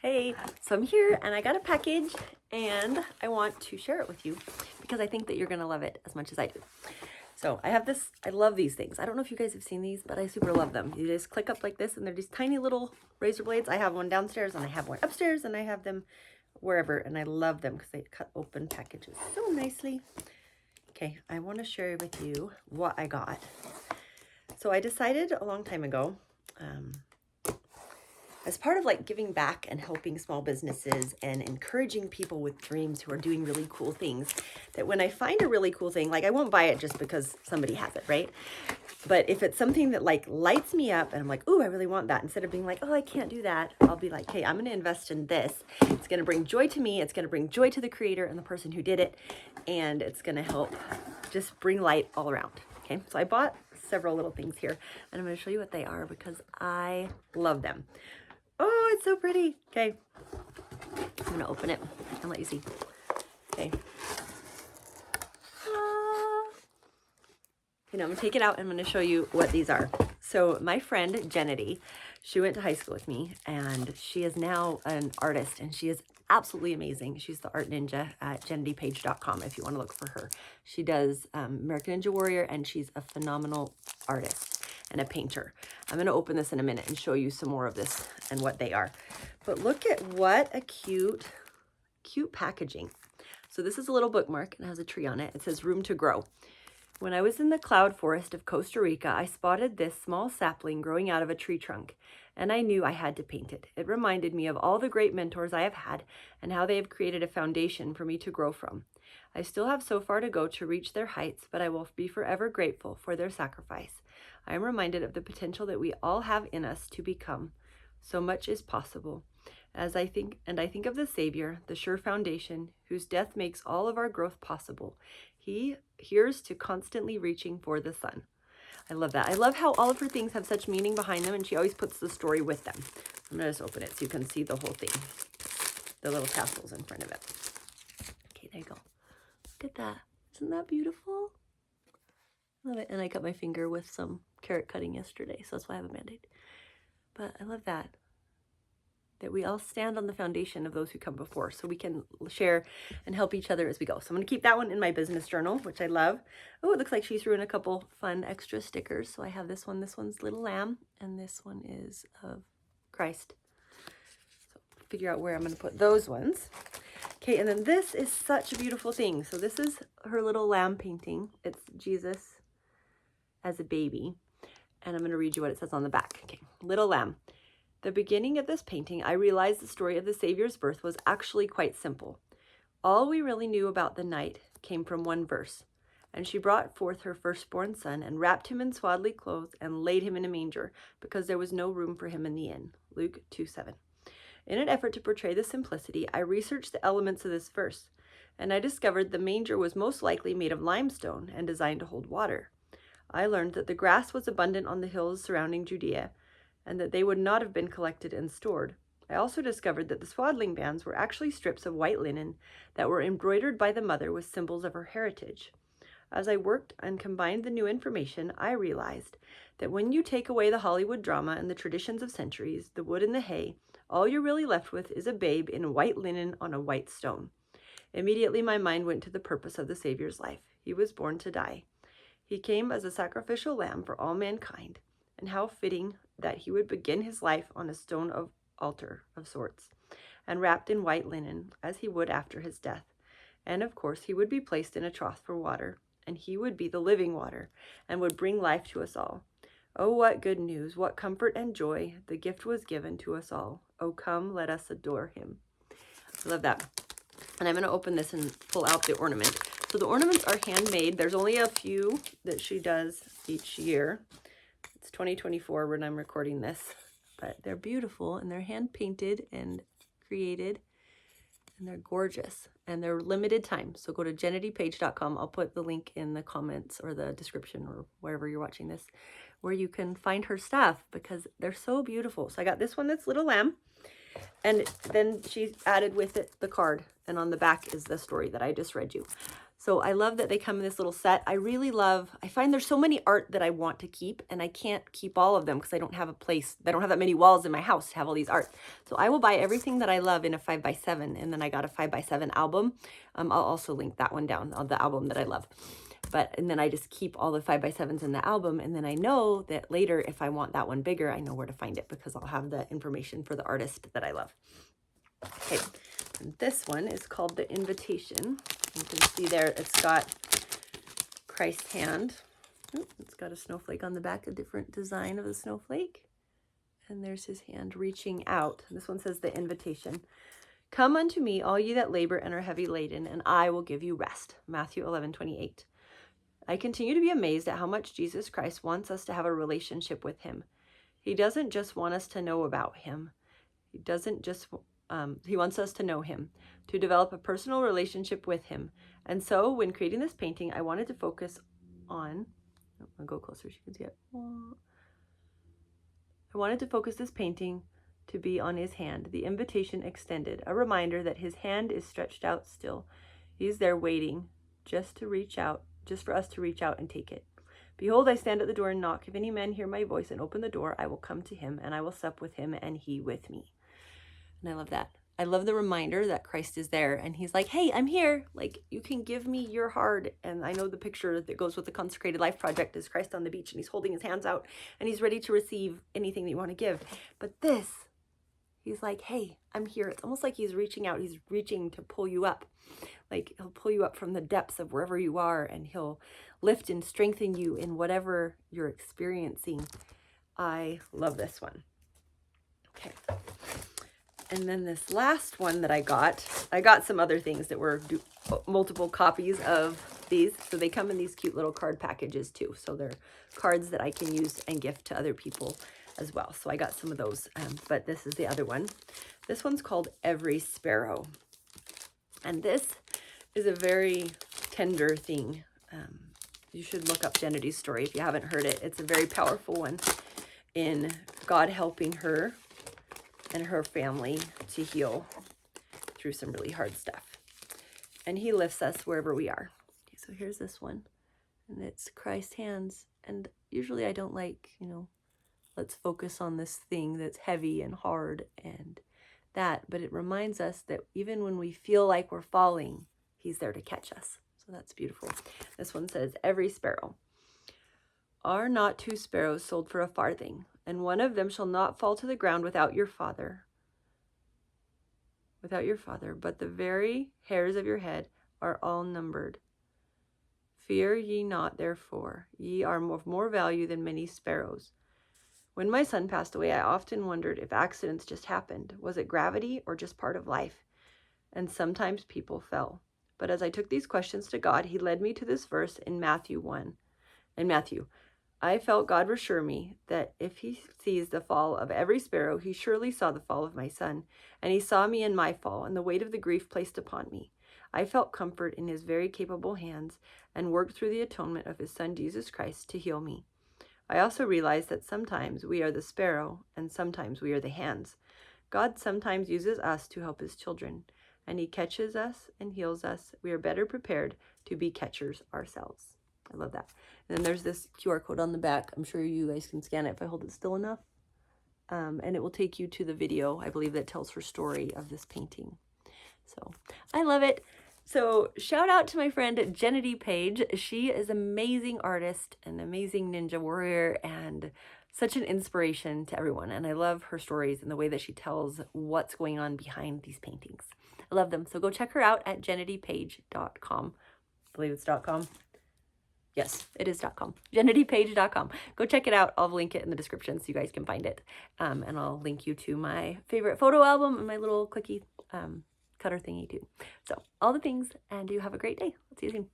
Hey, so I'm here and I got a package and I want to share it with you because I think that you're going to love it as much as I do. So I have this, I love these things. I don't know if you guys have seen these, but I super love them. You just click up like this and they're these tiny little razor blades. I have one downstairs and I have one upstairs and I have them wherever, and I love them because they cut open packages so nicely. Okay, I want to share with you what I got. So I decided a long time ago, as part of like giving back and helping small businesses and encouraging people with dreams who are doing really cool things, that when I find a really cool thing, like I won't buy it just because somebody has it, right? But if it's something that like lights me up and I'm like, oh, I really want that, instead of being like, oh, I can't do that, I'll be like, hey, I'm going to invest in this. It's going to bring joy to me. It's going to bring joy to the creator and the person who did it. And it's going to help just bring light all around. Okay. So I bought several little things here and I'm going to show you what they are because I love them. Oh, it's so pretty. Okay. I'm going to open it and let you see. Okay. Okay, now I'm going to take it out and I'm going to show you what these are. So my friend, Jennedy, she went to high school with me and she is now an artist and she is absolutely amazing. She's the art ninja at jennedypage.com if you want to look for her. She does American Ninja Warrior and she's a phenomenal artist and a painter. I'm going to open this in a minute and show you some more of this and what they are. But look at what a cute packaging. So this is a little bookmark and it has a tree on it. It says Room to Grow. When I was in the cloud forest of Costa Rica, I spotted this small sapling growing out of a tree trunk, and I knew I had to paint it. It reminded me of all the great mentors I have had and how they have created a foundation for me to grow from. I still have so far to go to reach their heights, but I will be forever grateful for their sacrifice. I am reminded of the potential that we all have in us to become. So much is possible. As I think of the Savior, the sure foundation, whose death makes all of our growth possible. Here's to constantly reaching for the sun. I love that. I love how all of her things have such meaning behind them, and she always puts the story with them. I'm going to just open it so you can see the whole thing. The little tassels in front of it. Okay, there you go. Look at that. Isn't that beautiful? Love it. And I cut my finger with some carrot cutting yesterday, so that's why I have a Band-Aid. But I love that we all stand on the foundation of those who come before, so we can share and help each other as we go. So I'm going to keep that one in my business journal, which I love. Oh, it looks like she threw in a couple fun extra stickers. So I have this one. This one's Little Lamb, and this one is of Christ. So figure out where I'm going to put those ones. Okay, and then this is such a beautiful thing. So this is her little lamb painting. It's Jesus as a baby. And I'm going to read you what it says on the back. Okay, Little Lamb. The beginning of this painting, I realized the story of the Savior's birth was actually quite simple. All we really knew about the night came from one verse. And she brought forth her firstborn son and wrapped him in swaddling clothes and laid him in a manger because there was no room for him in the inn. Luke 2:7. In an effort to portray the simplicity, I researched the elements of this verse, and I discovered the manger was most likely made of limestone and designed to hold water. I learned that the grass was abundant on the hills surrounding Judea, and that they would not have been collected and stored. I also discovered that the swaddling bands were actually strips of white linen that were embroidered by the mother with symbols of her heritage. As I worked and combined the new information, I realized that when you take away the Hollywood drama and the traditions of centuries, the wood and the hay, all you're really left with is a babe in white linen on a white stone. Immediately my mind went to the purpose of the Savior's life. He was born to die. He came as a sacrificial lamb for all mankind, and how fitting that he would begin his life on a stone of altar of sorts, and wrapped in white linen, as he would after his death. And of course, he would be placed in a trough for water, and he would be the living water, and would bring life to us all. Oh, what good news, what comfort and joy, the gift was given to us all. Oh, come, let us adore him. I love that. And I'm going to open this and pull out the ornament. So the ornaments are handmade. There's only a few that she does each year. It's 2024 when I'm recording this, but they're beautiful and they're hand painted and created, and they're gorgeous and they're limited time. So go to jennedypage.com. I'll put the link in the comments or the description or wherever you're watching this, where you can find her stuff because they're so beautiful. So I got this one that's Little Lamb, and then she added with it the card, and on the back is the story that I just read you. So I love that they come in this little set. I find there's so many art that I want to keep, and I can't keep all of them because I don't have I don't have that many walls in my house to have all these art. So I will buy everything that I love in a 5x7, and then I got a 5x7 album. I'll also link that one down on the album that I love. And then I just keep all the 5x7s in the album, and then I know that later if I want that one bigger, I know where to find it because I'll have the information for the artist that I love. Okay, and this one is called The Invitation. You can see there it's got Christ's hand. It's got a snowflake on the back, a different design of the snowflake. And there's his hand reaching out. This one says The Invitation. Come unto me, all ye that labor and are heavy laden, and I will give you rest. Matthew 11:28. I continue to be amazed at how much Jesus Christ wants us to have a relationship with him. He doesn't just want us to know about him. He wants us to know him, to develop a personal relationship with him. And so when creating this painting, I wanted to focus on, I'll go closer so you can see it. I wanted to focus this painting to be on his hand, the invitation extended, a reminder that his hand is stretched out still. He's there waiting just for us to reach out and take it. Behold, I stand at the door and knock. If any man hear my voice and open the door, I will come to him, and I will sup with him, and he with me. And I love that. I love the reminder that Christ is there, and he's like, hey, I'm here. Like, you can give me your heart. And I know the picture that goes with the Consecrated Life Project is Christ on the beach, and he's holding his hands out, and he's ready to receive anything that you want to give. But this, he's like, hey, I'm here. It's almost like he's reaching out. He's reaching to pull you up. Like, he'll pull you up from the depths of wherever you are, and he'll lift and strengthen you in whatever you're experiencing. I love this one. Okay. And then this last one that I got some other things that were multiple copies of these. So they come in these cute little card packages too. So they're cards that I can use and gift to other people as well. So I got some of those, but this is the other one. This one's called Every Sparrow. And this is a very tender thing. You should look up Jenity's story if you haven't heard it. It's a very powerful one in God helping her and her family to heal through some really hard stuff. And he lifts us wherever we are. Okay, so here's this one. And it's Christ's hands. And usually I don't like, let's focus on this thing that's heavy and hard and that. But it reminds us that even when we feel like we're falling, he's there to catch us. So that's beautiful. This one says, Every sparrow. Are not 2 sparrows sold for a farthing? And one of them shall not fall to the ground without your Father. But the very hairs of your head are all numbered. Fear ye not, therefore. Ye are of more value than many sparrows. When my son passed away, I often wondered if accidents just happened. Was it gravity or just part of life? And sometimes people fell. But as I took these questions to God, he led me to this verse in Matthew 1. In Matthew, I felt God reassure me that if he sees the fall of every sparrow, he surely saw the fall of my son, and he saw me in my fall and the weight of the grief placed upon me. I felt comfort in his very capable hands and worked through the atonement of his son Jesus Christ to heal me. I also realized that sometimes we are the sparrow and sometimes we are the hands. God sometimes uses us to help his children, and he catches us and heals us. We are better prepared to be catchers ourselves. I love that. And then there's this QR code on the back. I'm sure you guys can scan it if I hold it still enough. And it will take you to the video, I believe, that tells her story of this painting. So I love it. So shout out to my friend Jenity Page. She is an amazing artist, an amazing ninja warrior, and such an inspiration to everyone. And I love her stories and the way that she tells what's going on behind these paintings. I love them. So go check her out at jenitypage.com. I believe it's .com. Yes, it is .com. jenitypage.com. Go check it out. I'll link it in the description so you guys can find it. And I'll link you to my favorite photo album and my little clicky cutter thingy too. So all the things, and you have a great day. I'll see you soon.